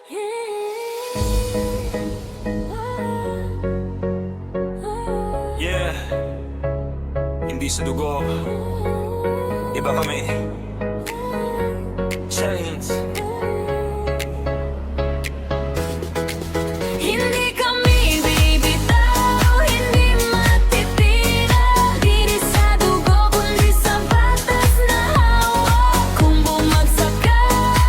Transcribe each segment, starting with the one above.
Yeah, hindi sa dugo, iba kami. Chains. Hindi kami bibitaw, hindi matitira. Di sa dugo, kundi sa batas na hawak. Kung bumagsak ka,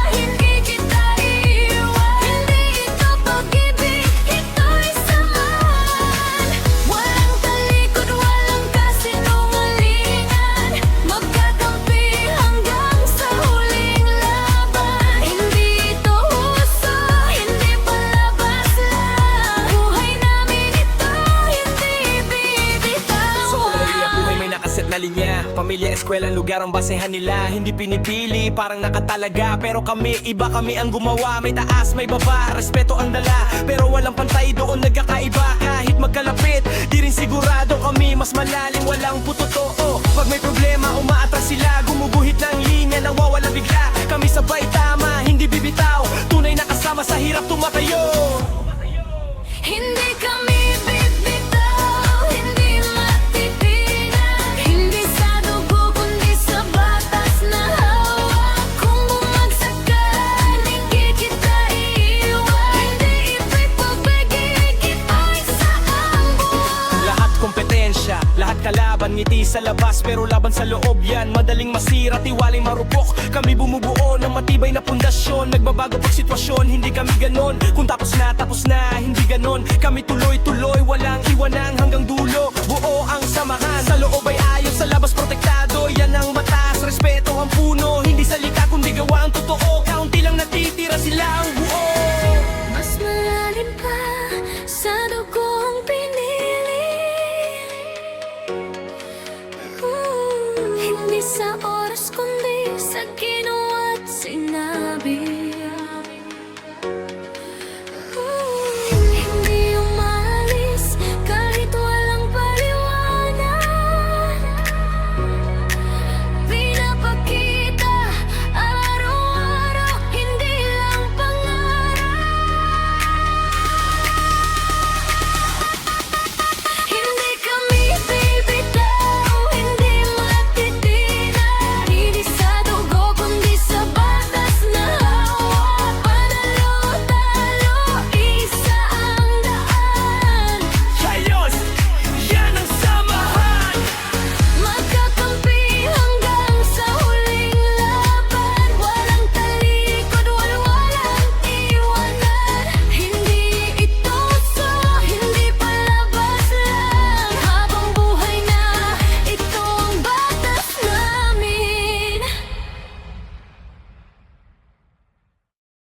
hindi kita iiwan. Hindi ito pag-ibig, ito'y samahan. Walang talikod, walang kasinungalingan. Magkakampi hanggang sa huling laban. Hindi ito huso, hindi palabas lang. Buhay namin ito, hindi bibitaw. Sa kulay buhay may nakaset na linya. Pamilya, eskwela, lugar ang basehan nila. Hindi pinipili, parang nakatalaga. Pero kami, iba kami ang gumawa. May taas, may baba, respeto ang dala. Pero walang pantay doon, nagkakaiba. Kahit magkalapit, di rin sigurado kami. Mas malalim, walang putotoo. Pag may problema, umaatras sila. Gumuguhit ng linya, nawawala bigla. Kami sabay tama, hindi bibitaw. Tunay na kasama sa hirap tumatayo. Hindi kami bibitaw, hindi matitigan. Hindi sa dugo, kundi sa batas na hawak. Kung bumagsak ka, hindi kita iiwan. Hindi ito'y pag-ibig, ito'y sa buhay. Lahat kompetensya, lahat kalaban, ngiti sa labas pero laban sa loob yan. Madaling masira, tiwalay marupok. Kami bumubuo ng matibay na pundasyon. Nagbabago pag sitwasyon, hindi kami ganon. Kung tapos na, hindi ganon. Kami tuloy-tuloy, walang iwanang hanggang dulo. Buo ang samahan, sa loob ay ayos, sa labas protektado. Yan ang mataas, respeto ang puno. Hindi salita kundi gawa ang totoo. Kaunti lang natitira, sila ang buo. Mas malalim pa sa dugong pinili. Hindi sa oras kundi sa ginawa't sinabi.